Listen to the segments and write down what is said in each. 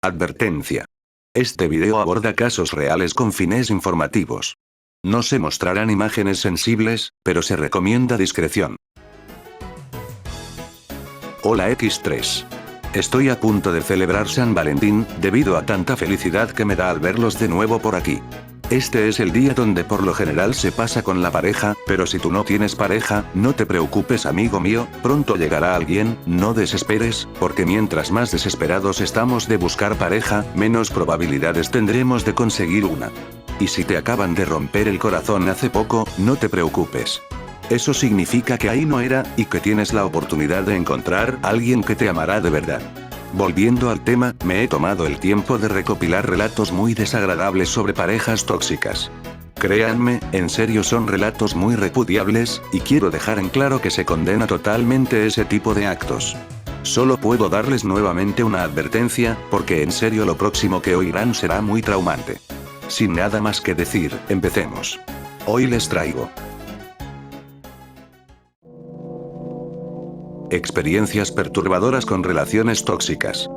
Advertencia. Este video aborda casos reales con fines informativos. No se mostrarán imágenes sensibles, pero se recomienda discreción. Hola X3. Estoy a punto de celebrar San Valentín, debido a tanta felicidad que me da al verlos de nuevo por aquí. Este es el día donde por lo general se pasa con la pareja, pero si tú no tienes pareja, no te preocupes amigo mío, pronto llegará alguien, no desesperes, porque mientras más desesperados estamos de buscar pareja, menos probabilidades tendremos de conseguir una. Y si te acaban de romper el corazón hace poco, no te preocupes. Eso significa que ahí no era, y que tienes la oportunidad de encontrar a alguien que te amará de verdad. Volviendo al tema, me he tomado el tiempo de recopilar relatos muy desagradables sobre parejas tóxicas. Créanme, en serio son relatos muy repudiables, y quiero dejar en claro que se condena totalmente ese tipo de actos. Solo puedo darles nuevamente una advertencia, porque en serio lo próximo que oirán será muy traumante. Sin nada más que decir, empecemos. Hoy les traigo experiencias perturbadoras con relaciones tóxicas.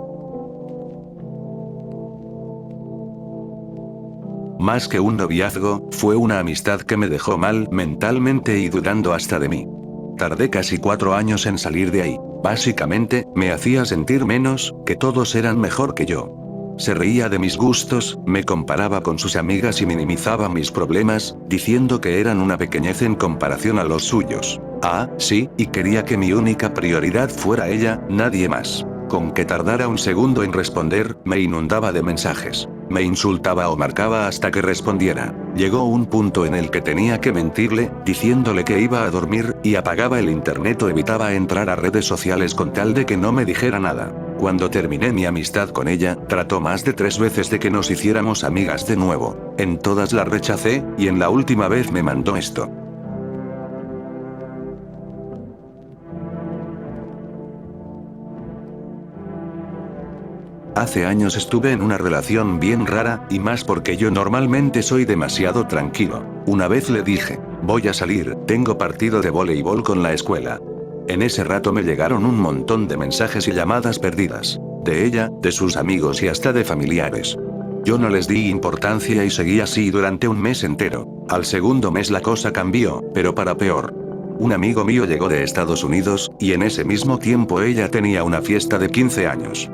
Más que un noviazgo, fue una amistad que me dejó mal mentalmente y dudando hasta de mí. Tardé casi 4 años en salir de ahí. Básicamente, me hacía sentir menos, que todos eran mejor que yo. Se reía de mis gustos, me comparaba con sus amigas y minimizaba mis problemas, diciendo que eran una pequeñez en comparación a los suyos. Ah, sí, y quería que mi única prioridad fuera ella, nadie más. Con que tardara un segundo en responder, me inundaba de mensajes. Me insultaba o marcaba hasta que respondiera. Llegó un punto en el que tenía que mentirle, diciéndole que iba a dormir, y apagaba el internet o evitaba entrar a redes sociales con tal de que no me dijera nada. Cuando terminé mi amistad con ella, trató más de 3 veces de que nos hiciéramos amigas de nuevo. En todas la rechacé, y en la última vez me mandó esto. Hace años estuve en una relación bien rara, y más porque yo normalmente soy demasiado tranquilo. Una vez le dije, voy a salir, tengo partido de voleibol con la escuela. En ese rato me llegaron un montón de mensajes y llamadas perdidas. De ella, de sus amigos y hasta de familiares. Yo no les di importancia y seguí así durante un mes entero. Al segundo mes la cosa cambió, pero para peor. Un amigo mío llegó de Estados Unidos, y en ese mismo tiempo ella tenía una fiesta de 15 años.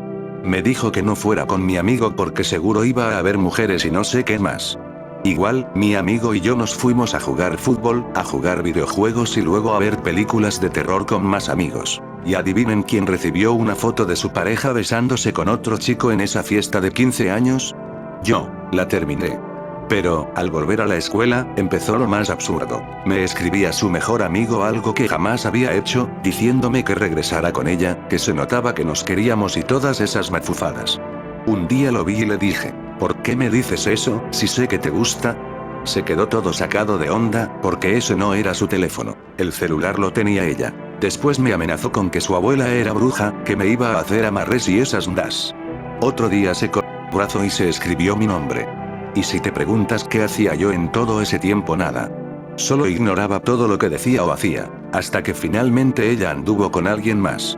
Me dijo que no fuera con mi amigo porque seguro iba a haber mujeres y no sé qué más. Igual, mi amigo y yo nos fuimos a jugar fútbol, a jugar videojuegos y luego a ver películas de terror con más amigos. Y adivinen quién recibió una foto de su pareja besándose con otro chico en esa fiesta de 15 años. Yo, la terminé. Pero, al volver a la escuela, empezó lo más absurdo. Me escribía a su mejor amigo algo que jamás había hecho, diciéndome que regresara con ella, que se notaba que nos queríamos y todas esas mafufadas. Un día lo vi y le dije, ¿por qué me dices eso, si sé que te gusta? Se quedó todo sacado de onda, porque ese no era su teléfono. El celular lo tenía ella. Después me amenazó con que su abuela era bruja, que me iba a hacer amarres y esas das. Otro día se cortó el brazo y se escribió mi nombre. Y si te preguntas qué hacía yo en todo ese tiempo, nada. Solo ignoraba todo lo que decía o hacía, hasta que finalmente ella anduvo con alguien más.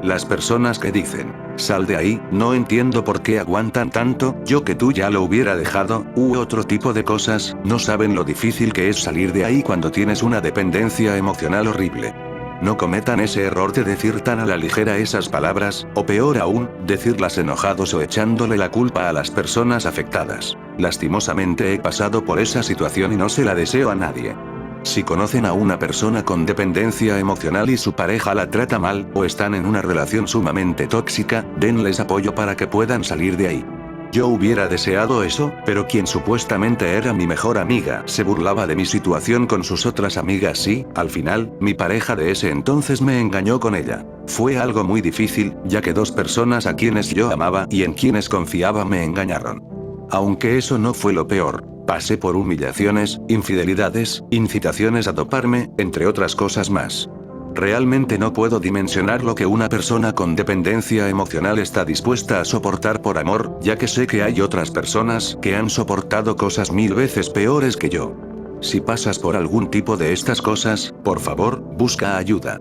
Las personas que dicen, sal de ahí, no entiendo por qué aguantan tanto, yo que tú ya lo hubiera dejado, u otro tipo de cosas, no saben lo difícil que es salir de ahí cuando tienes una dependencia emocional horrible. No cometan ese error de decir tan a la ligera esas palabras, o peor aún, decirlas enojados o echándole la culpa a las personas afectadas. Lastimosamente he pasado por esa situación y no se la deseo a nadie. Si conocen a una persona con dependencia emocional y su pareja la trata mal, o están en una relación sumamente tóxica, denles apoyo para que puedan salir de ahí. Yo hubiera deseado eso, pero quien supuestamente era mi mejor amiga se burlaba de mi situación con sus otras amigas y, al final, mi pareja de ese entonces me engañó con ella. Fue algo muy difícil, ya que 2 personas a quienes yo amaba y en quienes confiaba me engañaron. Aunque eso no fue lo peor. Pasé por humillaciones, infidelidades, incitaciones a doparme, entre otras cosas más. Realmente no puedo dimensionar lo que una persona con dependencia emocional está dispuesta a soportar por amor, ya que sé que hay otras personas que han soportado cosas 1000 veces peores que yo. Si pasas por algún tipo de estas cosas, por favor, busca ayuda.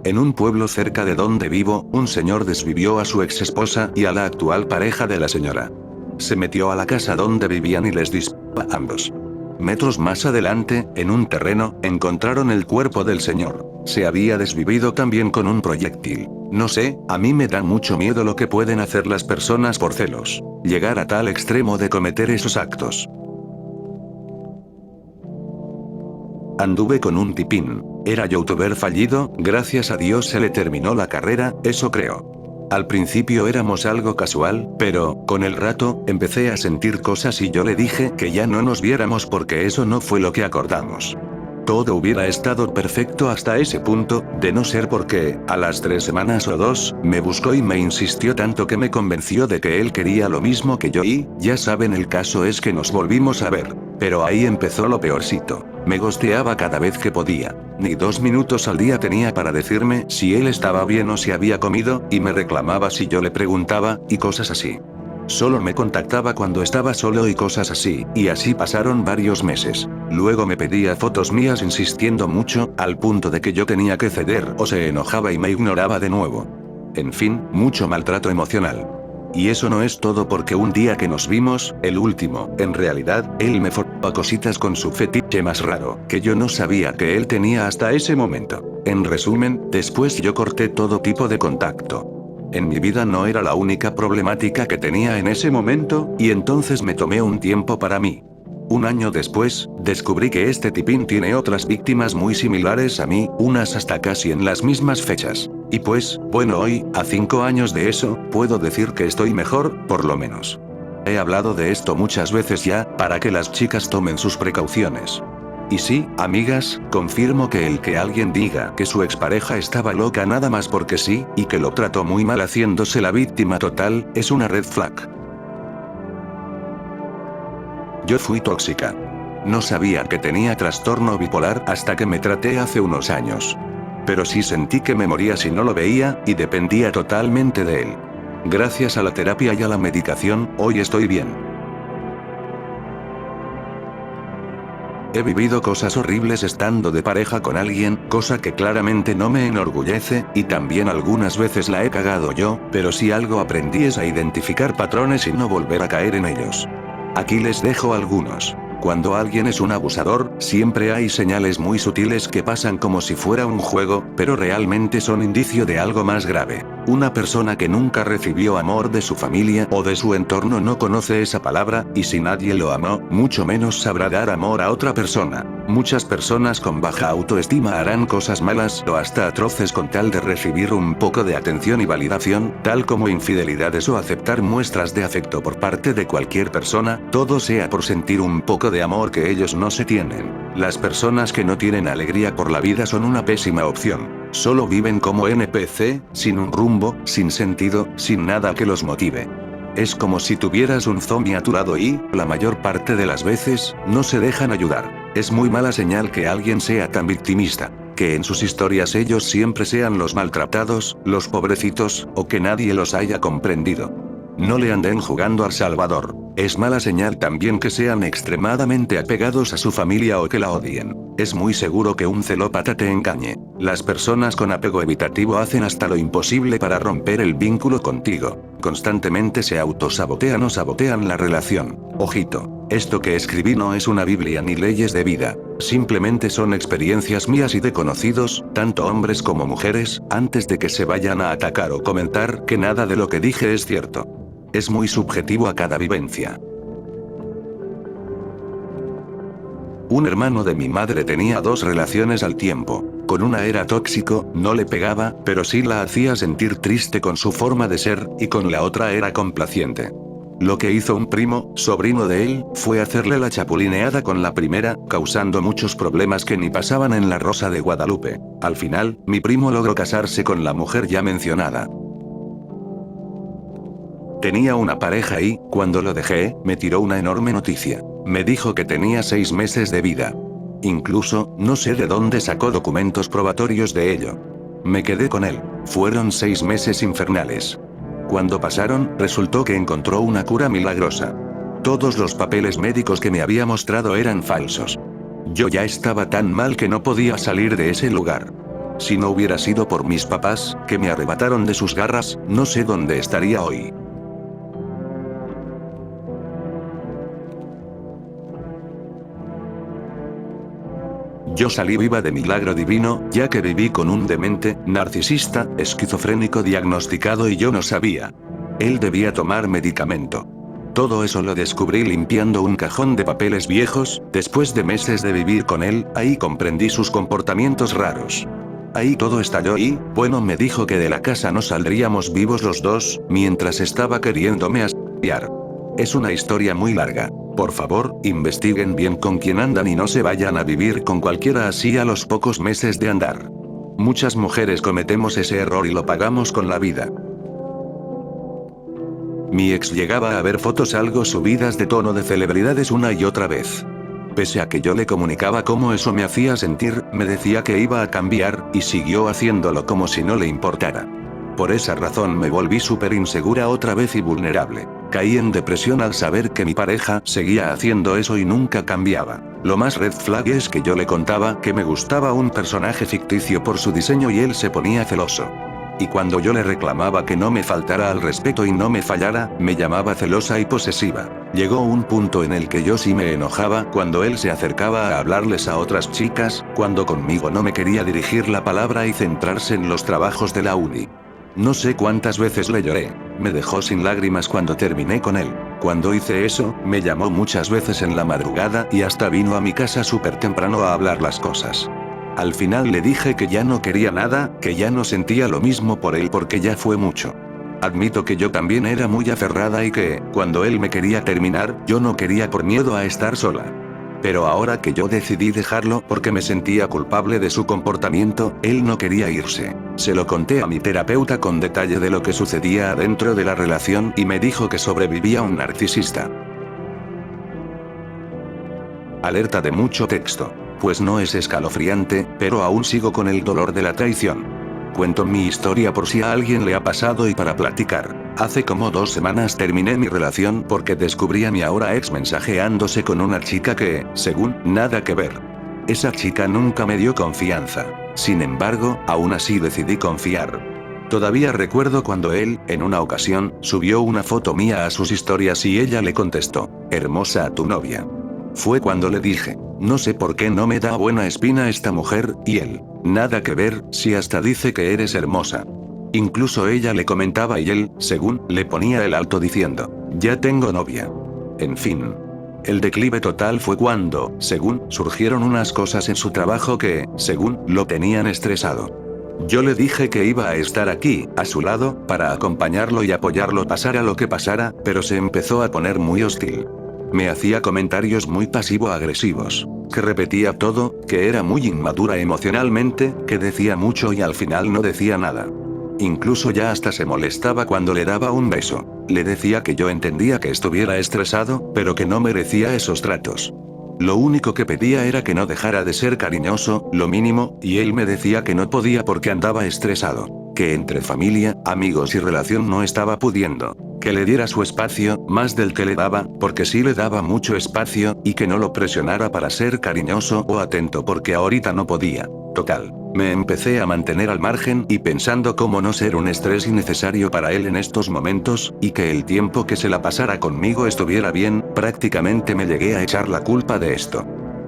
En un pueblo cerca de donde vivo, un señor desvivió a su ex esposa y a la actual pareja de la señora. Se metió a la casa donde vivían y les disparó a ambos. Metros más adelante, en un terreno, encontraron el cuerpo del señor. Se había desvivido también con un proyectil. No sé, a mí me da mucho miedo lo que pueden hacer las personas por celos. Llegar a tal extremo de cometer esos actos. Anduve con un tipín. Era youtuber fallido, gracias a Dios se le terminó la carrera, eso creo. Al principio éramos algo casual, pero, con el rato, empecé a sentir cosas y yo le dije que ya no nos viéramos porque eso no fue lo que acordamos. Todo hubiera estado perfecto hasta ese punto, de no ser porque, a las 3 semanas o 2, me buscó y me insistió tanto que me convenció de que él quería lo mismo que yo y, ya saben, el caso es que nos volvimos a ver. Pero ahí empezó lo peorcito. Me gosteaba cada vez que podía. Ni 2 minutos al día tenía para decirme si él estaba bien o si había comido, y me reclamaba si yo le preguntaba, y cosas así. Solo me contactaba cuando estaba solo y cosas así, y así pasaron varios meses. Luego me pedía fotos mías insistiendo mucho, al punto de que yo tenía que ceder o se enojaba y me ignoraba de nuevo. En fin, mucho maltrato emocional. Y eso no es todo porque un día que nos vimos, el último, en realidad, él me forzó a cositas con su fetiche más raro, que yo no sabía que él tenía hasta ese momento. En resumen, después yo corté todo tipo de contacto. En mi vida no era la única problemática que tenía en ese momento, y entonces me tomé un tiempo para mí. Un año después, descubrí que este tipín tiene otras víctimas muy similares a mí, unas hasta casi en las mismas fechas. Y pues, bueno, hoy, a 5 años de eso, puedo decir que estoy mejor, por lo menos. He hablado de esto muchas veces ya, para que las chicas tomen sus precauciones. Y sí, amigas, confirmo que el que alguien diga que su expareja estaba loca nada más porque sí, y que lo trató muy mal haciéndose la víctima total, es una red flag. Yo fui tóxica. No sabía que tenía trastorno bipolar hasta que me traté hace unos años. Pero sí sentí que me moría si no lo veía, y dependía totalmente de él. Gracias a la terapia y a la medicación, hoy estoy bien. He vivido cosas horribles estando de pareja con alguien, cosa que claramente no me enorgullece, y también algunas veces la he cagado yo, pero si algo aprendí es a identificar patrones y no volver a caer en ellos. Aquí les dejo algunos. Cuando alguien es un abusador, siempre hay señales muy sutiles que pasan como si fuera un juego, pero realmente son indicio de algo más grave. Una persona que nunca recibió amor de su familia o de su entorno no conoce esa palabra, y si nadie lo amó, mucho menos sabrá dar amor a otra persona. Muchas personas con baja autoestima harán cosas malas o hasta atroces con tal de recibir un poco de atención y validación, tal como infidelidades o aceptar muestras de afecto por parte de cualquier persona, todo sea por sentir un poco de amor que ellos no se tienen. Las personas que no tienen alegría por la vida son una pésima opción. Solo viven como NPC, sin un rumbo, sin sentido, sin nada que los motive. Es como si tuvieras un zombie a tu lado y, la mayor parte de las veces, no se dejan ayudar. Es muy mala señal que alguien sea tan victimista. Que en sus historias ellos siempre sean los maltratados, los pobrecitos, o que nadie los haya comprendido. No le anden jugando al Salvador. Es mala señal también que sean extremadamente apegados a su familia o que la odien. Es muy seguro que un celópata te engañe. Las personas con apego evitativo hacen hasta lo imposible para romper el vínculo contigo. Constantemente se autosabotean o sabotean la relación. Ojito, esto que escribí no es una Biblia ni leyes de vida. Simplemente son experiencias mías y de conocidos, tanto hombres como mujeres, antes de que se vayan a atacar o comentar que nada de lo que dije es cierto. Es muy subjetivo a cada vivencia. Un hermano de mi madre tenía 2 relaciones al tiempo. Con una era tóxico, no le pegaba, pero sí la hacía sentir triste con su forma de ser, y con la otra era complaciente. Lo que hizo un primo, sobrino de él, fue hacerle la chapulineada con la primera, causando muchos problemas que ni pasaban en la Rosa de Guadalupe. Al final, mi primo logró casarse con la mujer ya mencionada. Tenía una pareja y, cuando lo dejé, me tiró una enorme noticia. Me dijo que tenía 6 meses de vida. Incluso, no sé de dónde sacó documentos probatorios de ello. Me quedé con él. Fueron 6 meses infernales. Cuando pasaron, resultó que encontró una cura milagrosa. Todos los papeles médicos que me había mostrado eran falsos. Yo ya estaba tan mal que no podía salir de ese lugar. Si no hubiera sido por mis papás, que me arrebataron de sus garras, no sé dónde estaría hoy. Yo salí viva de milagro divino, ya que viví con un demente, narcisista, esquizofrénico diagnosticado y yo no sabía. Él debía tomar medicamento. Todo eso lo descubrí limpiando un cajón de papeles viejos, después de meses de vivir con él, ahí comprendí sus comportamientos raros. Ahí todo estalló y, bueno, me dijo que de la casa no saldríamos vivos los dos, mientras estaba queriéndome asfixiar. Es una historia muy larga. Por favor, investiguen bien con quién andan y no se vayan a vivir con cualquiera así a los pocos meses de andar. Muchas mujeres cometemos ese error y lo pagamos con la vida. Mi ex llegaba a ver fotos algo subidas de tono de celebridades una y otra vez. Pese a que yo le comunicaba cómo eso me hacía sentir, me decía que iba a cambiar, y siguió haciéndolo como si no le importara. Por esa razón me volví súper insegura otra vez y vulnerable. Caí en depresión al saber que mi pareja seguía haciendo eso y nunca cambiaba. Lo más red flag es que yo le contaba que me gustaba un personaje ficticio por su diseño y él se ponía celoso. Y cuando yo le reclamaba que no me faltara al respeto y no me fallara, me llamaba celosa y posesiva. Llegó un punto en el que yo sí me enojaba cuando él se acercaba a hablarles a otras chicas, cuando conmigo no me quería dirigir la palabra y centrarse en los trabajos de la uni. No sé cuántas veces le lloré. Me dejó sin lágrimas cuando terminé con él. Cuando hice eso, me llamó muchas veces en la madrugada y hasta vino a mi casa súper temprano a hablar las cosas. Al final le dije que ya no quería nada, que ya no sentía lo mismo por él porque ya fue mucho. Admito que yo también era muy aferrada y que, cuando él me quería terminar, yo no quería por miedo a estar sola. Pero ahora que yo decidí dejarlo porque me sentía culpable de su comportamiento, él no quería irse. Se lo conté a mi terapeuta con detalle de lo que sucedía adentro de la relación y me dijo que sobrevivía un narcisista. Alerta de mucho texto. Pues no es escalofriante, pero aún sigo con el dolor de la traición. Cuento mi historia por si a alguien le ha pasado y para platicar. Hace como 2 semanas terminé mi relación porque descubrí a mi ahora ex mensajeándose con una chica que, según, nada que ver. Esa chica nunca me dio confianza. Sin embargo, aún así decidí confiar. Todavía recuerdo cuando él, en una ocasión, subió una foto mía a sus historias y ella le contestó, hermosa a tu novia. Fue cuando le dije, no sé por qué no me da buena espina esta mujer, y él, nada que ver, si hasta dice que eres hermosa. Incluso ella le comentaba y él, según, le ponía el alto diciendo, ya tengo novia. En fin. El declive total fue cuando, según, surgieron unas cosas en su trabajo que, según, lo tenían estresado. Yo le dije que iba a estar aquí, a su lado, para acompañarlo y apoyarlo pasara lo que pasara, pero se empezó a poner muy hostil. Me hacía comentarios muy pasivo-agresivos, que repetía todo, que era muy inmadura emocionalmente, que decía mucho y al final no decía nada. Incluso ya hasta se molestaba cuando le daba un beso. Le decía que yo entendía que estuviera estresado, pero que no merecía esos tratos. Lo único que pedía era que no dejara de ser cariñoso, lo mínimo, y él me decía que no podía porque andaba estresado. Que entre familia, amigos y relación no estaba pudiendo. Que le diera su espacio, más del que le daba, porque sí le daba mucho espacio, y que no lo presionara para ser cariñoso o atento porque ahorita no podía. Total. Me empecé a mantener al margen y pensando cómo no ser un estrés innecesario para él en estos momentos, y que el tiempo que se la pasara conmigo estuviera bien, prácticamente me llegué a echar la culpa de esto.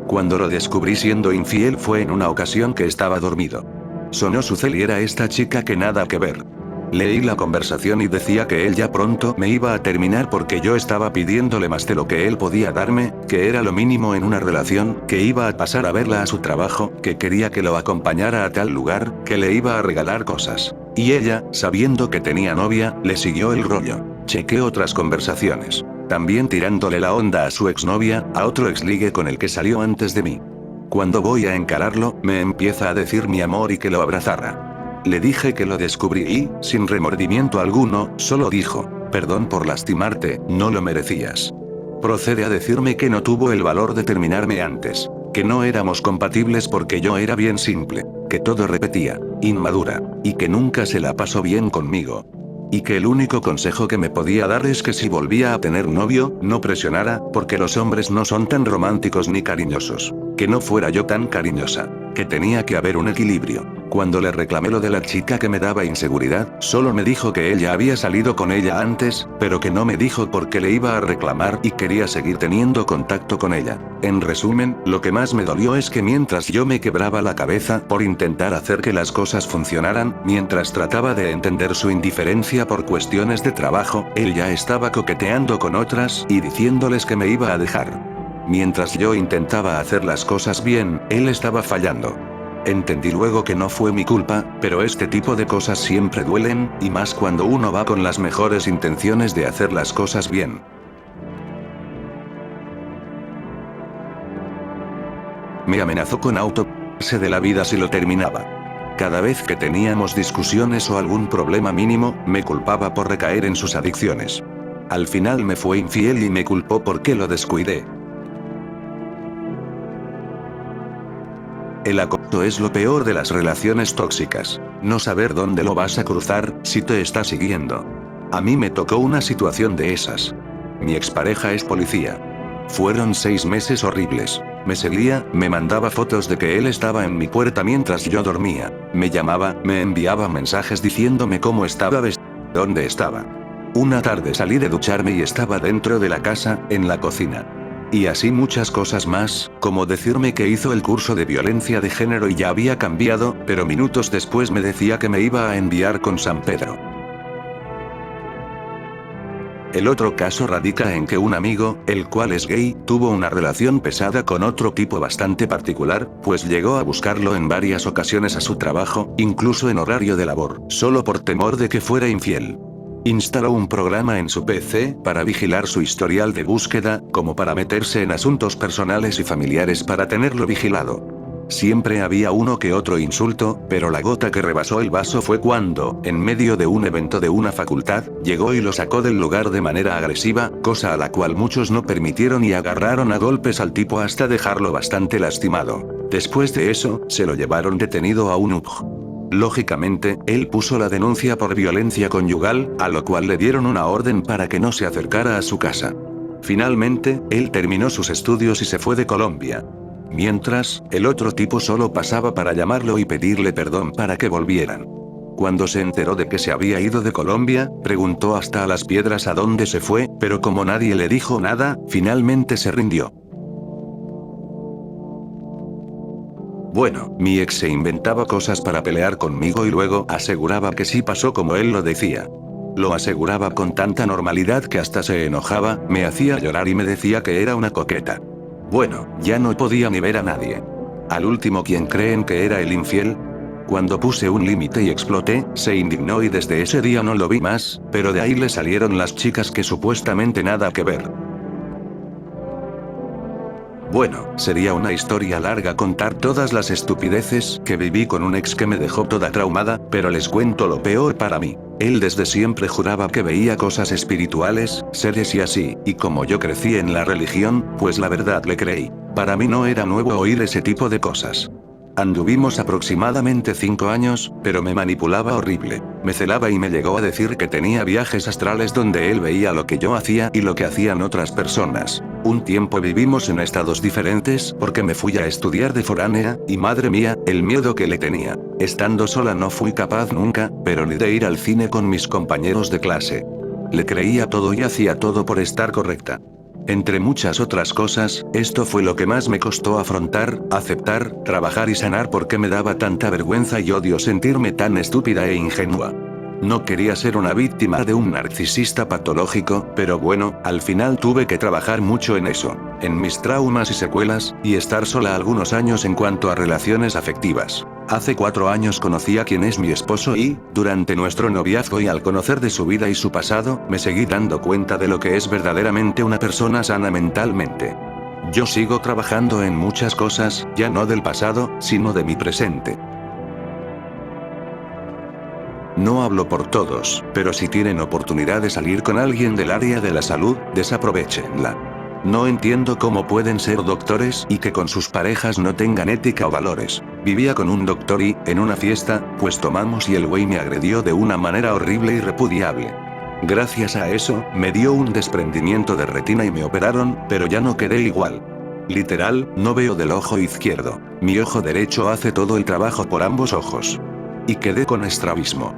Cuando lo descubrí siendo infiel fue en una ocasión que estaba dormido. Sonó su cel y era esta chica que nada que ver. Leí la conversación y decía que él ya pronto me iba a terminar porque yo estaba pidiéndole más de lo que él podía darme, que era lo mínimo en una relación, que iba a pasar a verla a su trabajo, que quería que lo acompañara a tal lugar, que le iba a regalar cosas. Y ella, sabiendo que tenía novia, le siguió el rollo. Chequé otras conversaciones. También tirándole la onda a su exnovia, a otro exligue con el que salió antes de mí. Cuando voy a encararlo, me empieza a decir mi amor y que lo abrazara. Le dije que lo descubrí y, sin remordimiento alguno, solo dijo, perdón por lastimarte, no lo merecías. Procede a decirme que no tuvo el valor de terminarme antes, que no éramos compatibles porque yo era bien simple, que todo repetía, inmadura, y que nunca se la pasó bien conmigo. Y que el único consejo que me podía dar es que si volvía a tener novio, no presionara, porque los hombres no son tan románticos ni cariñosos. Que no fuera yo tan cariñosa. Que tenía que haber un equilibrio. Cuando le reclamé lo de la chica que me daba inseguridad, solo me dijo que ella había salido con ella antes, pero que no me dijo por qué le iba a reclamar y quería seguir teniendo contacto con ella. En resumen, lo que más me dolió es que mientras yo me quebraba la cabeza por intentar hacer que las cosas funcionaran, mientras trataba de entender su indiferencia por cuestiones de trabajo, él ya estaba coqueteando con otras y diciéndoles que me iba a dejar. Mientras yo intentaba hacer las cosas bien, él estaba fallando. Entendí luego que no fue mi culpa, pero este tipo de cosas siempre duelen, y más cuando uno va con las mejores intenciones de hacer las cosas bien. Me amenazó con auto-se de la vida si lo terminaba. Cada vez que teníamos discusiones o algún problema mínimo, me culpaba por recaer en sus adicciones. Al final me fue infiel y me culpó porque lo descuidé. El acoso es lo peor de las relaciones tóxicas. No saber dónde lo vas a cruzar, si te está siguiendo. A mí me tocó una situación de esas. Mi expareja es policía. Fueron 6 meses horribles. Me seguía, me mandaba fotos de que él estaba en mi puerta mientras yo dormía. Me llamaba, me enviaba mensajes diciéndome cómo estaba vestido, dónde estaba. Una tarde salí de ducharme y estaba dentro de la casa, en la cocina. Y así muchas cosas más, como decirme que hizo el curso de violencia de género y ya había cambiado, pero minutos después me decía que me iba a enviar con San Pedro. El otro caso radica en que un amigo, el cual es gay, tuvo una relación pesada con otro tipo bastante particular, pues llegó a buscarlo en varias ocasiones a su trabajo, incluso en horario de labor, solo por temor de que fuera infiel. Instaló un programa en su PC para vigilar su historial de búsqueda, como para meterse en asuntos personales y familiares para tenerlo vigilado. Siempre había uno que otro insulto, pero la gota que rebasó el vaso fue cuando, en medio de un evento de una facultad, llegó y lo sacó del lugar de manera agresiva, cosa a la cual muchos no permitieron y agarraron a golpes al tipo hasta dejarlo bastante lastimado. Después de eso, se lo llevaron detenido a un UPG. Lógicamente, él puso la denuncia por violencia conyugal, a lo cual le dieron una orden para que no se acercara a su casa. Finalmente, él terminó sus estudios y se fue de Colombia. Mientras, el otro tipo solo pasaba para llamarlo y pedirle perdón para que volvieran. Cuando se enteró de que se había ido de Colombia, preguntó hasta a las piedras a dónde se fue, pero como nadie le dijo nada, finalmente se rindió. Bueno, mi ex se inventaba cosas para pelear conmigo y luego aseguraba que sí pasó como él lo decía. Lo aseguraba con tanta normalidad que hasta se enojaba, me hacía llorar y me decía que era una coqueta. Bueno, ya no podía ni ver a nadie. Al último, ¿quién creen que era el infiel? Cuando puse un límite y exploté, se indignó y desde ese día no lo vi más, pero de ahí le salieron las chicas que supuestamente nada que ver. Bueno, sería una historia larga contar todas las estupideces que viví con un ex que me dejó toda traumada, pero les cuento lo peor para mí. Él desde siempre juraba que veía cosas espirituales, seres y así, y como yo crecí en la religión, pues la verdad le creí. Para mí no era nuevo oír ese tipo de cosas. Anduvimos aproximadamente 5 años, pero me manipulaba horrible. Me celaba y me llegó a decir que tenía viajes astrales donde él veía lo que yo hacía y lo que hacían otras personas. Un tiempo vivimos en estados diferentes porque me fui a estudiar de foránea, y madre mía, el miedo que le tenía. Estando sola no fui capaz nunca, pero ni de ir al cine con mis compañeros de clase. Le creía todo y hacía todo por estar correcta. Entre muchas otras cosas, esto fue lo que más me costó afrontar, aceptar, trabajar y sanar porque me daba tanta vergüenza y odio sentirme tan estúpida e ingenua. No quería ser una víctima de un narcisista patológico, pero bueno, al final tuve que trabajar mucho en eso, en mis traumas y secuelas, y estar sola algunos años en cuanto a relaciones afectivas. Hace 4 años conocí a quien es mi esposo y, durante nuestro noviazgo y al conocer de su vida y su pasado, me seguí dando cuenta de lo que es verdaderamente una persona sana mentalmente. Yo sigo trabajando en muchas cosas, ya no del pasado, sino de mi presente. No hablo por todos, pero si tienen oportunidad de salir con alguien del área de la salud, desaprovéchenla. No entiendo cómo pueden ser doctores y que con sus parejas no tengan ética o valores. Vivía con un doctor y, en una fiesta, pues tomamos y el güey me agredió de una manera horrible y repudiable. Gracias a eso, me dio un desprendimiento de retina y me operaron, pero ya no quedé igual. Literal, no veo del ojo izquierdo. Mi ojo derecho hace todo el trabajo por ambos ojos. Y quedé con estrabismo.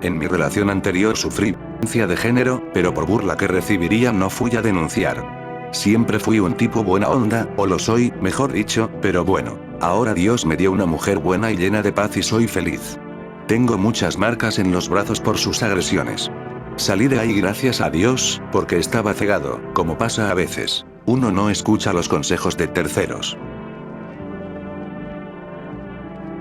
En mi relación anterior sufrí violencia de género, pero por burla que recibiría no fui a denunciar. Siempre fui un tipo buena onda, o lo soy, mejor dicho, pero bueno. Ahora Dios me dio una mujer buena y llena de paz y soy feliz. Tengo muchas marcas en los brazos por sus agresiones. Salí de ahí gracias a Dios, porque estaba cegado, como pasa a veces. Uno no escucha los consejos de terceros.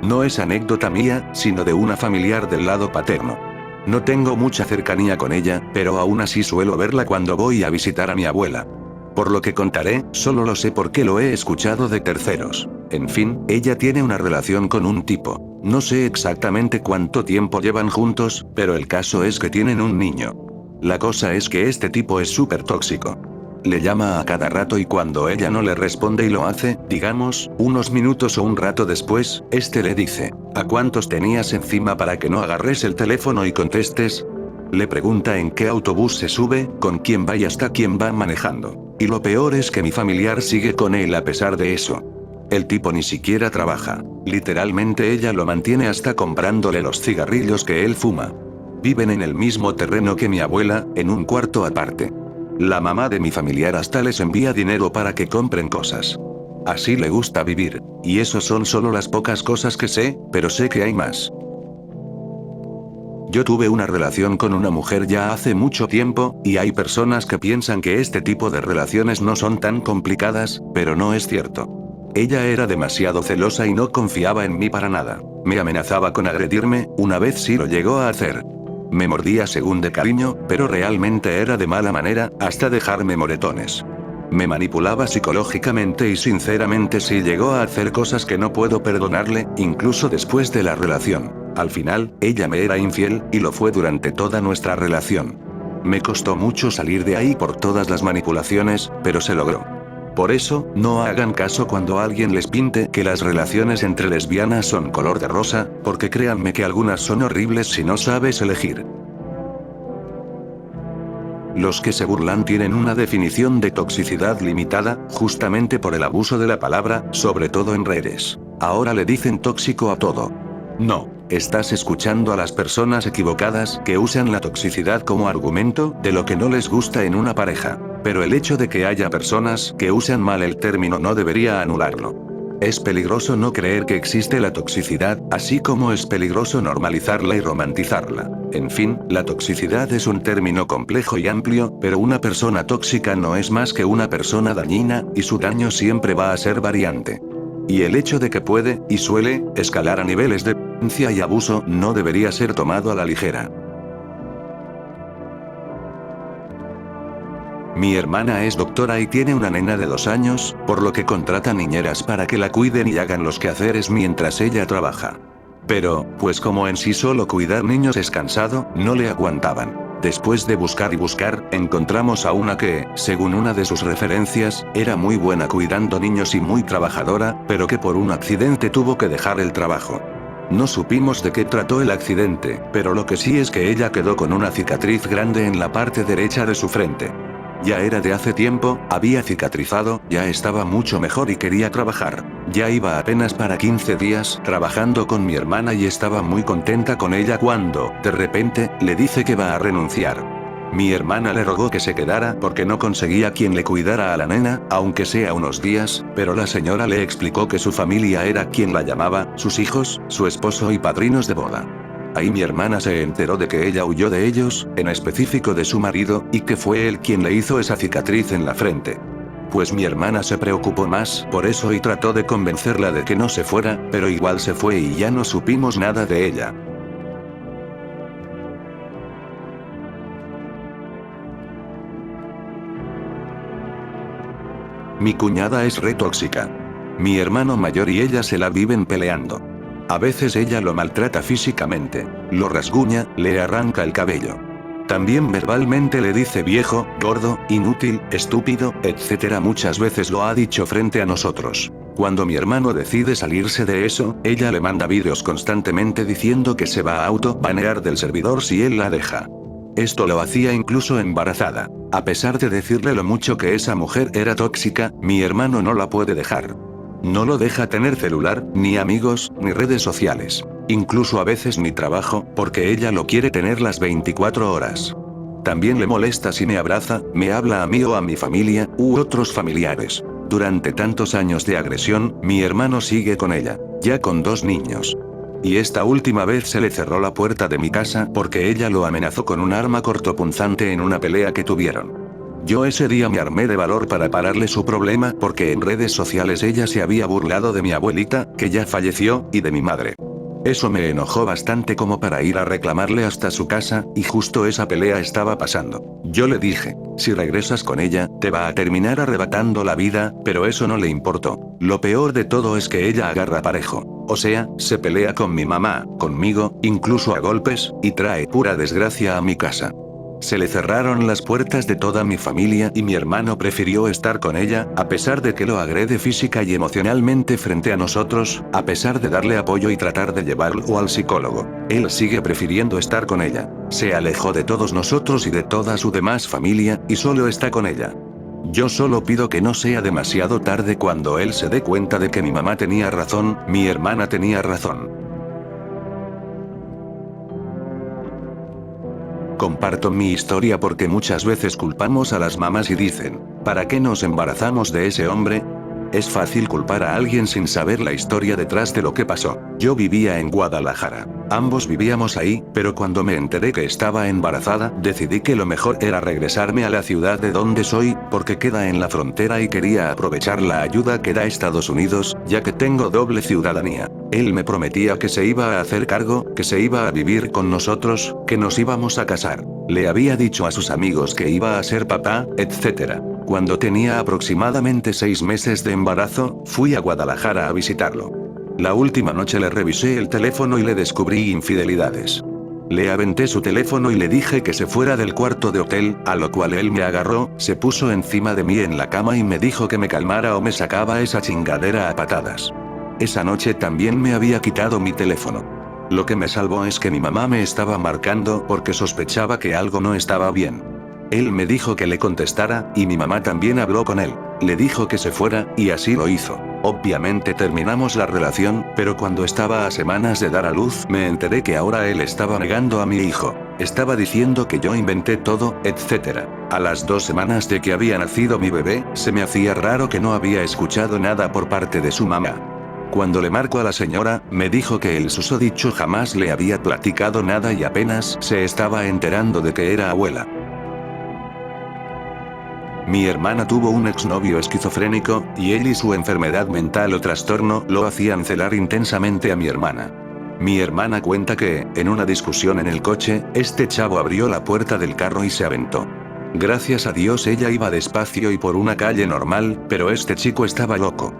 No es anécdota mía, sino de una familiar del lado paterno. No tengo mucha cercanía con ella, pero aún así suelo verla cuando voy a visitar a mi abuela. Por lo que contaré, solo lo sé porque lo he escuchado de terceros. En fin, ella tiene una relación con un tipo. No sé exactamente cuánto tiempo llevan juntos, pero el caso es que tienen un niño. La cosa es que este tipo es súper tóxico. Le llama a cada rato y cuando ella no le responde y lo hace, digamos, unos minutos o un rato después, este le dice, ¿a cuántos tenías encima para que no agarres el teléfono y contestes? Le pregunta en qué autobús se sube, con quién va y hasta quién va manejando. Y lo peor es que mi familiar sigue con él a pesar de eso. El tipo ni siquiera trabaja. Literalmente ella lo mantiene hasta comprándole los cigarrillos que él fuma. Viven en el mismo terreno que mi abuela, en un cuarto aparte. La mamá de mi familiar hasta les envía dinero para que compren cosas. Así le gusta vivir. Y eso son solo las pocas cosas que sé, pero sé que hay más. Yo tuve una relación con una mujer ya hace mucho tiempo, y hay personas que piensan que este tipo de relaciones no son tan complicadas, pero no es cierto. Ella era demasiado celosa y no confiaba en mí para nada. Me amenazaba con agredirme, una vez sí lo llegó a hacer. Me mordía según de cariño, pero realmente era de mala manera, hasta dejarme moretones. Me manipulaba psicológicamente y sinceramente sí llegó a hacer cosas que no puedo perdonarle, incluso después de la relación. Al final, ella me era infiel, y lo fue durante toda nuestra relación. Me costó mucho salir de ahí por todas las manipulaciones, pero se logró. Por eso, no hagan caso cuando alguien les pinte que las relaciones entre lesbianas son color de rosa, porque créanme que algunas son horribles si no sabes elegir. Los que se burlan tienen una definición de toxicidad limitada, justamente por el abuso de la palabra, sobre todo en redes. Ahora le dicen tóxico a todo. No, estás escuchando a las personas equivocadas que usan la toxicidad como argumento de lo que no les gusta en una pareja. Pero el hecho de que haya personas que usan mal el término no debería anularlo. Es peligroso no creer que existe la toxicidad, así como es peligroso normalizarla y romantizarla. En fin, la toxicidad es un término complejo y amplio, pero una persona tóxica no es más que una persona dañina, y su daño siempre va a ser variante. Y el hecho de que puede, y suele, escalar a niveles de violencia y abuso no debería ser tomado a la ligera. Mi hermana es doctora y tiene una nena de 2 años, por lo que contrata niñeras para que la cuiden y hagan los quehaceres mientras ella trabaja. Pero, pues como en sí solo cuidar niños es cansado, no le aguantaban. Después de buscar y buscar, encontramos a una que, según una de sus referencias, era muy buena cuidando niños y muy trabajadora, pero que por un accidente tuvo que dejar el trabajo. No supimos de qué trató el accidente, pero lo que sí es que ella quedó con una cicatriz grande en la parte derecha de su frente. Ya era de hace tiempo, había cicatrizado, ya estaba mucho mejor y quería trabajar. Ya iba apenas para 15 días trabajando con mi hermana y estaba muy contenta con ella cuando, de repente, le dice que va a renunciar. Mi hermana le rogó que se quedara porque no conseguía quien le cuidara a la nena, aunque sea unos días, pero la señora le explicó que su familia era quien la llamaba, sus hijos, su esposo y padrinos de boda. Ahí mi hermana se enteró de que ella huyó de ellos, en específico de su marido, y que fue él quien le hizo esa cicatriz en la frente. Pues mi hermana se preocupó más por eso y trató de convencerla de que no se fuera, pero igual se fue y ya no supimos nada de ella. Mi cuñada es re tóxica. Mi hermano mayor y ella se la viven peleando. A veces ella lo maltrata físicamente, lo rasguña, le arranca el cabello. También verbalmente le dice viejo, gordo, inútil, estúpido, etc. Muchas veces lo ha dicho frente a nosotros. Cuando mi hermano decide salirse de eso, ella le manda vídeos constantemente diciendo que se va a auto-banear del servidor si él la deja. Esto lo hacía incluso embarazada. A pesar de decirle lo mucho que esa mujer era tóxica, mi hermano no la puede dejar. No lo deja tener celular, ni amigos, ni redes sociales. Incluso a veces ni trabajo, porque ella lo quiere tener las 24 horas. También le molesta si me abraza, me habla a mí o a mi familia, u otros familiares. Durante tantos años de agresión, mi hermano sigue con ella, ya con 2 niños. Y esta última vez se le cerró la puerta de mi casa porque ella lo amenazó con un arma cortopunzante en una pelea que tuvieron. Yo ese día me armé de valor para pararle su problema porque en redes sociales ella se había burlado de mi abuelita, que ya falleció, y de mi madre. Eso me enojó bastante como para ir a reclamarle hasta su casa, y justo esa pelea estaba pasando. Yo le dije, si regresas con ella, te va a terminar arrebatando la vida, pero eso no le importó. Lo peor de todo es que ella agarra parejo. O sea, se pelea con mi mamá, conmigo, incluso a golpes, y trae pura desgracia a mi casa. Se le cerraron las puertas de toda mi familia y mi hermano prefirió estar con ella, a pesar de que lo agrede física y emocionalmente frente a nosotros, a pesar de darle apoyo y tratar de llevarlo al psicólogo. Él sigue prefiriendo estar con ella. Se alejó de todos nosotros y de toda su demás familia, y solo está con ella. Yo solo pido que no sea demasiado tarde cuando él se dé cuenta de que mi mamá tenía razón, mi hermana tenía razón. Comparto mi historia porque muchas veces culpamos a las mamás y dicen, ¿para qué nos embarazamos de ese hombre? Es fácil culpar a alguien sin saber la historia detrás de lo que pasó. Yo vivía en Guadalajara. Ambos vivíamos ahí, pero cuando me enteré que estaba embarazada, decidí que lo mejor era regresarme a la ciudad de donde soy, porque queda en la frontera y quería aprovechar la ayuda que da Estados Unidos, ya que tengo doble ciudadanía. Él me prometía que se iba a hacer cargo, que se iba a vivir con nosotros, que nos íbamos a casar. Le había dicho a sus amigos que iba a ser papá, etc. Cuando tenía aproximadamente 6 meses de embarazo, fui a Guadalajara a visitarlo. La última noche le revisé el teléfono y le descubrí infidelidades. Le aventé su teléfono y le dije que se fuera del cuarto de hotel, a lo cual él me agarró, se puso encima de mí en la cama y me dijo que me calmara o me sacaba esa chingadera a patadas. Esa noche también me había quitado mi teléfono. Lo que me salvó es que mi mamá me estaba marcando porque sospechaba que algo no estaba bien. Él me dijo que le contestara, y mi mamá también habló con él. Le dijo que se fuera, y así lo hizo. Obviamente terminamos la relación, pero cuando estaba a semanas de dar a luz, me enteré que ahora él estaba negando a mi hijo. Estaba diciendo que yo inventé todo, etc. A las 2 semanas de que había nacido mi bebé, se me hacía raro que no había escuchado nada por parte de su mamá. Cuando le marco a la señora, me dijo que el susodicho jamás le había platicado nada y apenas se estaba enterando de que era abuela. Mi hermana tuvo un exnovio esquizofrénico, y él y su enfermedad mental o trastorno lo hacían celar intensamente a mi hermana. Mi hermana cuenta que, en una discusión en el coche, este chavo abrió la puerta del carro y se aventó. Gracias a Dios ella iba despacio y por una calle normal, pero este chico estaba loco.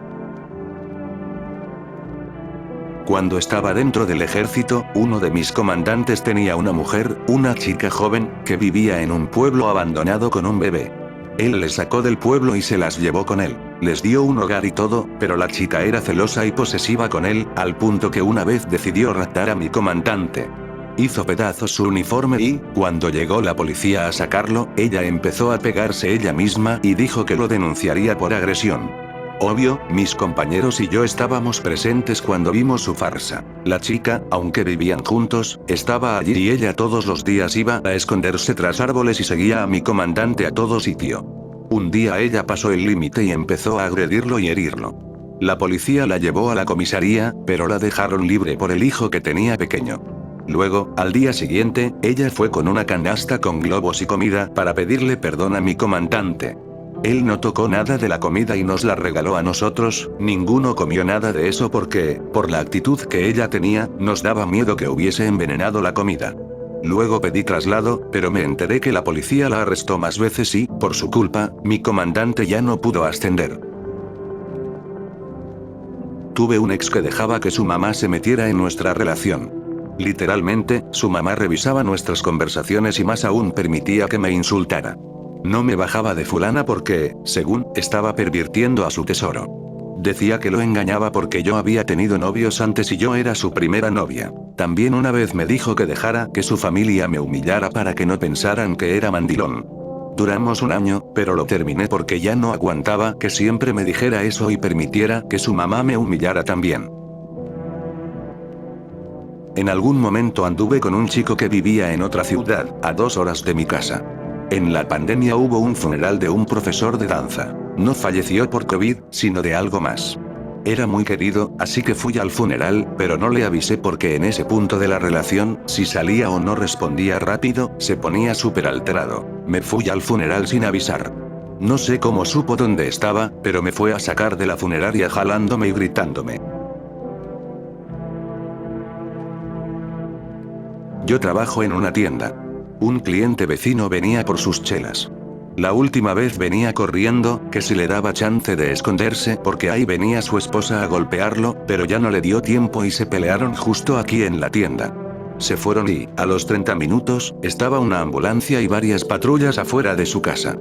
Cuando estaba dentro del ejército, uno de mis comandantes tenía una mujer, una chica joven, que vivía en un pueblo abandonado con un bebé. Él les sacó del pueblo y se las llevó con él. Les dio un hogar y todo, pero la chica era celosa y posesiva con él, al punto que una vez decidió raptar a mi comandante. Hizo pedazos su uniforme y, cuando llegó la policía a sacarlo, ella empezó a pegarse ella misma y dijo que lo denunciaría por agresión. Obvio, mis compañeros y yo estábamos presentes cuando vimos su farsa. La chica, aunque vivían juntos, estaba allí y ella todos los días iba a esconderse tras árboles y seguía a mi comandante a todo sitio. Un día ella pasó el límite y empezó a agredirlo y herirlo. La policía la llevó a la comisaría, pero la dejaron libre por el hijo que tenía pequeño. Luego, al día siguiente, ella fue con una canasta con globos y comida para pedirle perdón a mi comandante. Él no tocó nada de la comida y nos la regaló a nosotros, ninguno comió nada de eso porque, por la actitud que ella tenía, nos daba miedo que hubiese envenenado la comida. Luego pedí traslado, pero me enteré que la policía la arrestó más veces y, por su culpa, mi comandante ya no pudo ascender. Tuve un ex que dejaba que su mamá se metiera en nuestra relación. Literalmente, su mamá revisaba nuestras conversaciones y más aún permitía que me insultara. No me bajaba de fulana porque, según, estaba pervirtiendo a su tesoro. Decía que lo engañaba porque yo había tenido novios antes y yo era su primera novia. También una vez me dijo que dejara que su familia me humillara para que no pensaran que era mandilón. Duramos un año, pero lo terminé porque ya no aguantaba que siempre me dijera eso y permitiera que su mamá me humillara también. En algún momento anduve con un chico que vivía en otra ciudad, a 2 horas de mi casa. En la pandemia hubo un funeral de un profesor de danza. No falleció por COVID, sino de algo más. Era muy querido, así que fui al funeral, pero no le avisé porque en ese punto de la relación, si salía o no respondía rápido, se ponía súper alterado. Me fui al funeral sin avisar. No sé cómo supo dónde estaba, pero me fue a sacar de la funeraria jalándome y gritándome. Yo trabajo en una tienda. Un cliente vecino venía por sus chelas. La última vez venía corriendo, que si le daba chance de esconderse porque ahí venía su esposa a golpearlo, pero ya no le dio tiempo y se pelearon justo aquí en la tienda. Se fueron y, a los 30 minutos, estaba una ambulancia y varias patrullas afuera de su casa.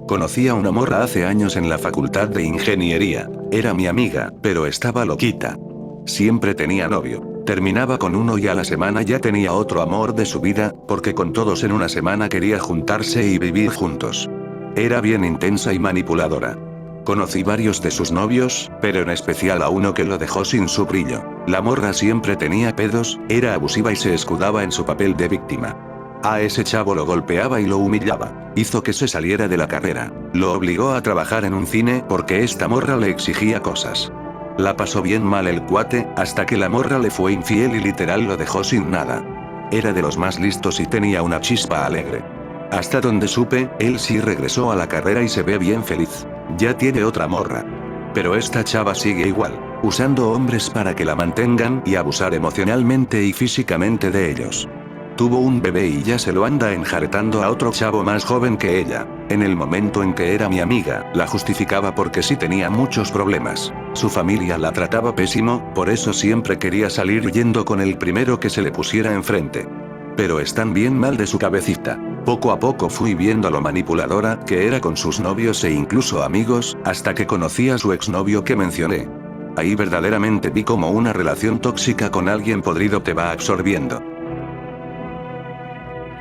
Conocí a una morra hace años en la facultad de ingeniería. Era mi amiga, pero estaba loquita. Siempre tenía novio. Terminaba con uno y a la semana ya tenía otro amor de su vida, porque con todos en una semana quería juntarse y vivir juntos. Era bien intensa y manipuladora. Conocí varios de sus novios, pero en especial a uno que lo dejó sin su brillo. La morra siempre tenía pedos, era abusiva y se escudaba en su papel de víctima. A ese chavo lo golpeaba y lo humillaba. Hizo que se saliera de la carrera. Lo obligó a trabajar en un cine porque esta morra le exigía cosas. La pasó bien mal el cuate, hasta que la morra le fue infiel y literal lo dejó sin nada. Era de los más listos y tenía una chispa alegre. Hasta donde supe, él sí regresó a la carrera y se ve bien feliz. Ya tiene otra morra. Pero esta chava sigue igual, usando hombres para que la mantengan y abusar emocionalmente y físicamente de ellos. Tuvo un bebé y ya se lo anda enjaretando a otro chavo más joven que ella. En el momento en que era mi amiga, la justificaba porque sí tenía muchos problemas. Su familia la trataba pésimo, por eso siempre quería salir huyendo con el primero que se le pusiera enfrente. Pero están bien mal de su cabecita. Poco a poco fui viendo lo manipuladora que era con sus novios e incluso amigos, hasta que conocí a su exnovio que mencioné. Ahí verdaderamente vi cómo una relación tóxica con alguien podrido te va absorbiendo.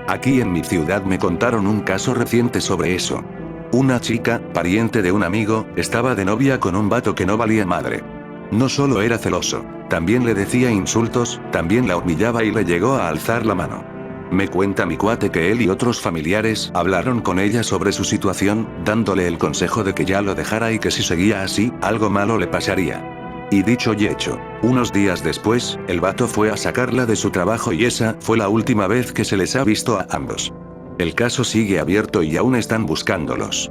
Aquí en mi ciudad me contaron un caso reciente sobre eso. Una chica, pariente de un amigo, estaba de novia con un vato que no valía madre. No solo era celoso, también le decía insultos, también la humillaba y le llegó a alzar la mano. Me cuenta mi cuate que él y otros familiares hablaron con ella sobre su situación, dándole el consejo de que ya lo dejara y que si seguía así, algo malo le pasaría. Y dicho y hecho, unos días después, el vato fue a sacarla de su trabajo y esa fue la última vez que se les ha visto a ambos. El caso sigue abierto y aún están buscándolos.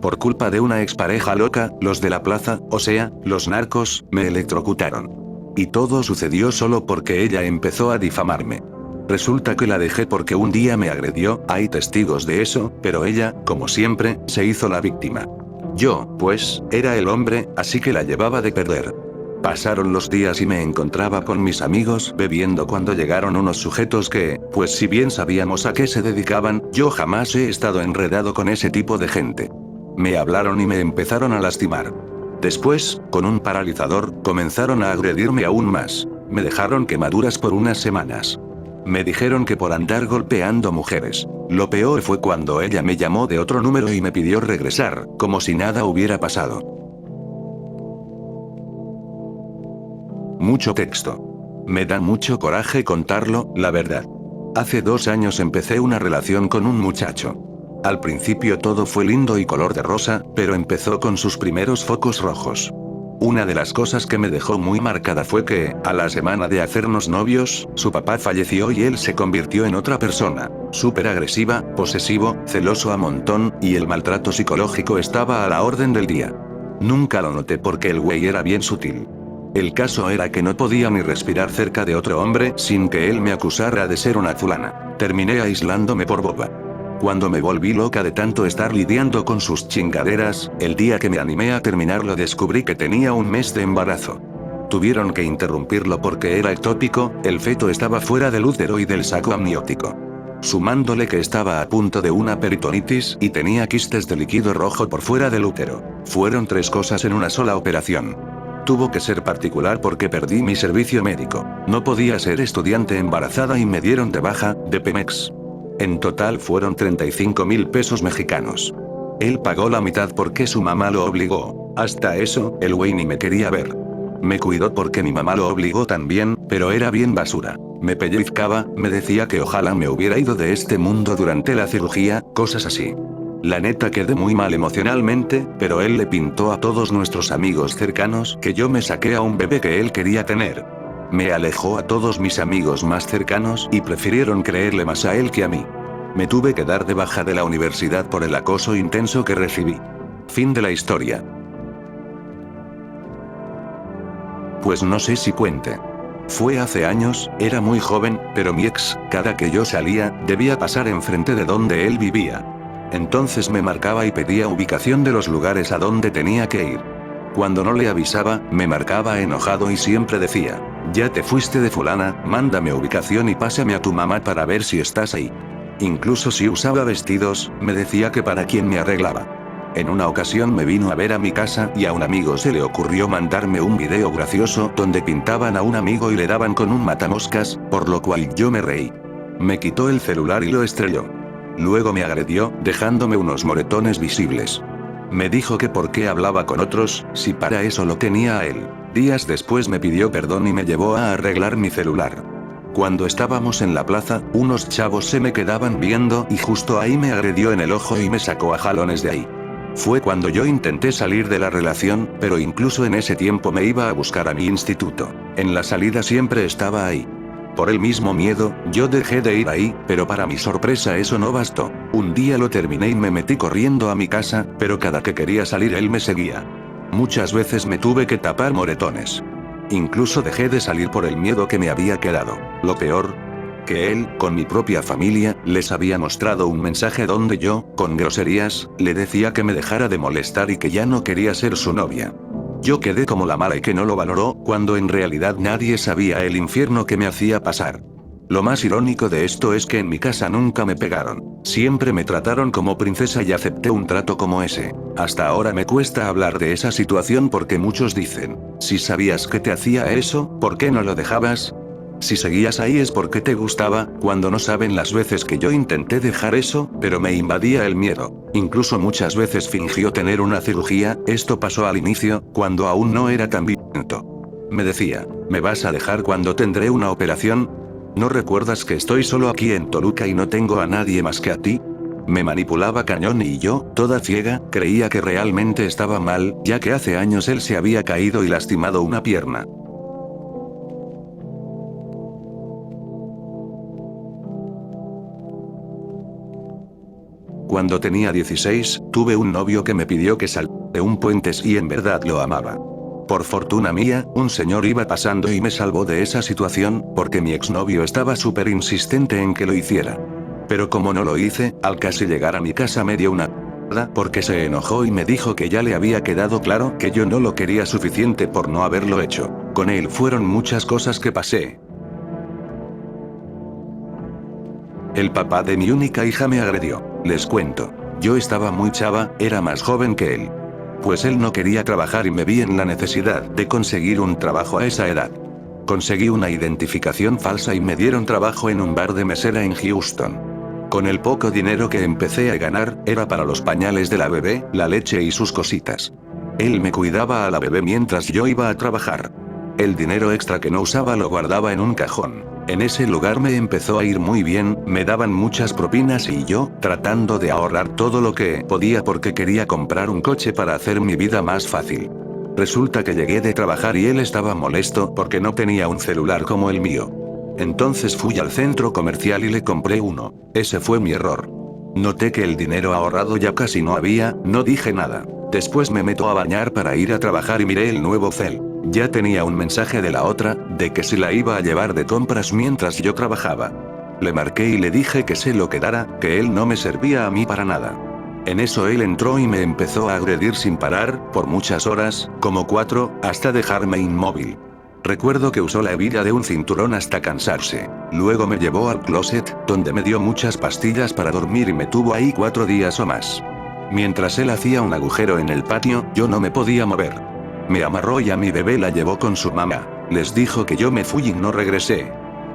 Por culpa de una expareja loca, los de la plaza, o sea, los narcos, me electrocutaron. Y todo sucedió solo porque ella empezó a difamarme. Resulta que la dejé porque un día me agredió, hay testigos de eso, pero ella, como siempre, se hizo la víctima. Yo, pues, era el hombre, así que la llevaba de perder. Pasaron los días y me encontraba con mis amigos bebiendo cuando llegaron unos sujetos que, pues si bien sabíamos a qué se dedicaban, yo jamás he estado enredado con ese tipo de gente. Me hablaron y me empezaron a lastimar. Después, con un paralizador, comenzaron a agredirme aún más. Me dejaron quemaduras por unas semanas. Me dijeron que por andar golpeando mujeres. Lo peor fue cuando ella me llamó de otro número y me pidió regresar, como si nada hubiera pasado. Mucho texto. Me da mucho coraje contarlo, la verdad. Hace 2 años empecé una relación con un muchacho. Al principio todo fue lindo y color de rosa, pero empezó con sus primeros focos rojos. Una de las cosas que me dejó muy marcada fue que, a la semana de hacernos novios, su papá falleció y él se convirtió en otra persona. Súper agresiva, posesivo, celoso a montón, y el maltrato psicológico estaba a la orden del día. Nunca lo noté porque el güey era bien sutil. El caso era que no podía ni respirar cerca de otro hombre sin que él me acusara de ser una fulana. Terminé aislándome por boba. Cuando me volví loca de tanto estar lidiando con sus chingaderas, el día que me animé a terminarlo descubrí que tenía un mes de embarazo. Tuvieron que interrumpirlo porque era ectópico, el feto estaba fuera del útero y del saco amniótico. sumándole que estaba a punto de una peritonitis y tenía quistes de líquido rojo por fuera del útero. Fueron 3 cosas en una sola operación. Tuvo que ser particular porque perdí mi servicio médico. No podía ser estudiante embarazada y me dieron de baja, de Pemex. En total fueron 35,000 pesos mexicanos. Él pagó la mitad porque su mamá lo obligó. Hasta eso, el güey ni me quería ver. Me cuidó porque mi mamá lo obligó también, pero era bien basura. Me pellizcaba, me decía que ojalá me hubiera ido de este mundo durante la cirugía, cosas así. La neta quedé muy mal emocionalmente, pero él le pintó a todos nuestros amigos cercanos que yo me saqué a un bebé que él quería tener. Me alejó a todos mis amigos más cercanos y prefirieron creerle más a él que a mí. Me tuve que dar de baja de la universidad por el acoso intenso que recibí. Fin de la historia. Pues no sé si cuente. Fue hace años, era muy joven, pero mi ex, cada que yo salía, debía pasar enfrente de donde él vivía. Entonces me marcaba y pedía ubicación de los lugares a donde tenía que ir. Cuando no le avisaba, me marcaba enojado y siempre decía, ya te fuiste de fulana, mándame ubicación y pásame a tu mamá para ver si estás ahí. Incluso si usaba vestidos, me decía que para quién me arreglaba. En una ocasión me vino a ver a mi casa y a un amigo se le ocurrió mandarme un video gracioso donde pintaban a un amigo y le daban con un matamoscas, por lo cual yo me reí. Me quitó el celular y lo estrelló. Luego me agredió, dejándome unos moretones visibles. Me dijo que por qué hablaba con otros, si para eso lo tenía a él. Días después me pidió perdón y me llevó a arreglar mi celular. Cuando estábamos en la plaza, unos chavos se me quedaban viendo y justo ahí me agredió en el ojo y me sacó a jalones de ahí. Fue cuando yo intenté salir de la relación, pero incluso en ese tiempo me iba a buscar a mi instituto. En la salida siempre estaba ahí. Por el mismo miedo, yo dejé de ir ahí, pero para mi sorpresa eso no bastó. Un día lo terminé y me metí corriendo a mi casa, pero cada que quería salir él me seguía. Muchas veces me tuve que tapar moretones. Incluso dejé de salir por el miedo que me había quedado. Lo peor, que él, con mi propia familia, les había mostrado un mensaje donde yo, con groserías, le decía que me dejara de molestar y que ya no quería ser su novia. Yo quedé como la mala y que no lo valoró, cuando en realidad nadie sabía el infierno que me hacía pasar. Lo más irónico de esto es que en mi casa nunca me pegaron. Siempre me trataron como princesa y acepté un trato como ese. Hasta ahora me cuesta hablar de esa situación porque muchos dicen, si sabías que te hacía eso, ¿por qué no lo dejabas? Si seguías ahí es porque te gustaba, cuando no saben las veces que yo intenté dejar eso, pero me invadía el miedo. Incluso muchas veces fingió tener una cirugía, esto pasó al inicio, cuando aún no era tan violento. Me decía, ¿me vas a dejar cuando tendré una operación? ¿No recuerdas que estoy solo aquí en Toluca y no tengo a nadie más que a ti? Me manipulaba cañón y yo, toda ciega, creía que realmente estaba mal, ya que hace años él se había caído y lastimado una pierna. Cuando tenía 16, tuve un novio que me pidió que saliera de un puente y en verdad lo amaba. Por fortuna mía, un señor iba pasando y me salvó de esa situación, porque mi exnovio estaba súper insistente en que lo hiciera. Pero como no lo hice, al casi llegar a mi casa me dio una porque se enojó y me dijo que ya le había quedado claro que yo no lo quería suficiente por no haberlo hecho. Con él fueron muchas cosas que pasé. El papá de mi única hija me agredió. Les cuento. Yo estaba muy chava, era más joven que él. Pues él no quería trabajar y me vi en la necesidad de conseguir un trabajo a esa edad. Conseguí una identificación falsa y me dieron trabajo en un bar de mesera en Houston. Con el poco dinero que empecé a ganar, era para los pañales de la bebé, la leche y sus cositas. Él me cuidaba a la bebé mientras yo iba a trabajar. El dinero extra que no usaba lo guardaba en un cajón. En ese lugar me empezó a ir muy bien, me daban muchas propinas y yo, tratando de ahorrar todo lo que podía porque quería comprar un coche para hacer mi vida más fácil. Resulta que llegué de trabajar y él estaba molesto porque no tenía un celular como el mío. Entonces fui al centro comercial y le compré uno. Ese fue mi error. Noté que el dinero ahorrado ya casi no había, no dije nada. Después me meto a bañar para ir a trabajar y miré el nuevo cel. Ya tenía un mensaje de la otra, de que si la iba a llevar de compras mientras yo trabajaba. Le marqué y le dije que se lo quedara, que él no me servía a mí para nada. En eso él entró y me empezó a agredir sin parar, por muchas horas, como 4, hasta dejarme inmóvil. Recuerdo que usó la hebilla de un cinturón hasta cansarse. Luego me llevó al closet, donde me dio muchas pastillas para dormir y me tuvo ahí 4 días o más. Mientras él hacía un agujero en el patio, yo no me podía mover. Me amarró y a mi bebé la llevó con su mamá. Les dijo que yo me fui y no regresé.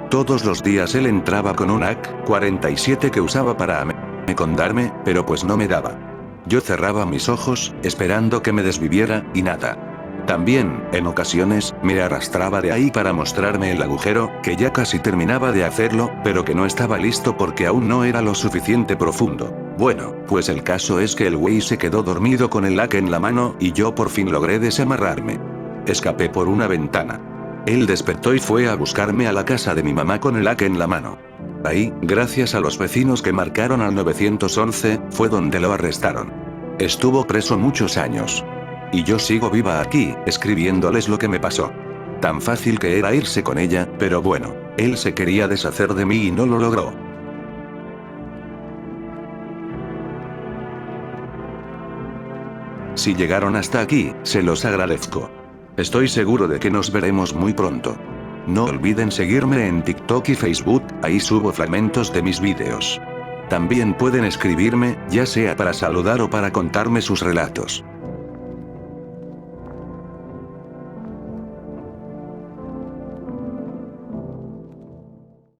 Todos los días él entraba con un AK-47 que usaba para amecondarme, pero pues no me daba. Yo cerraba mis ojos, esperando que me desviviera, y nada. También, en ocasiones, me arrastraba de ahí para mostrarme el agujero, que ya casi terminaba de hacerlo, pero que no estaba listo porque aún no era lo suficiente profundo. Bueno, pues el caso es que el güey se quedó dormido con el AK en la mano y yo por fin logré desamarrarme. Escapé por una ventana. Él despertó y fue a buscarme a la casa de mi mamá con el AK en la mano. Ahí, gracias a los vecinos que marcaron al 911, fue donde lo arrestaron. Estuvo preso muchos años. Y yo sigo viva aquí, escribiéndoles lo que me pasó. Tan fácil que era irse con ella, pero bueno, él se quería deshacer de mí y no lo logró. Si llegaron hasta aquí, se los agradezco. Estoy seguro de que nos veremos muy pronto. No olviden seguirme en TikTok y Facebook, ahí subo fragmentos de mis vídeos. También pueden escribirme, ya sea para saludar o para contarme sus relatos.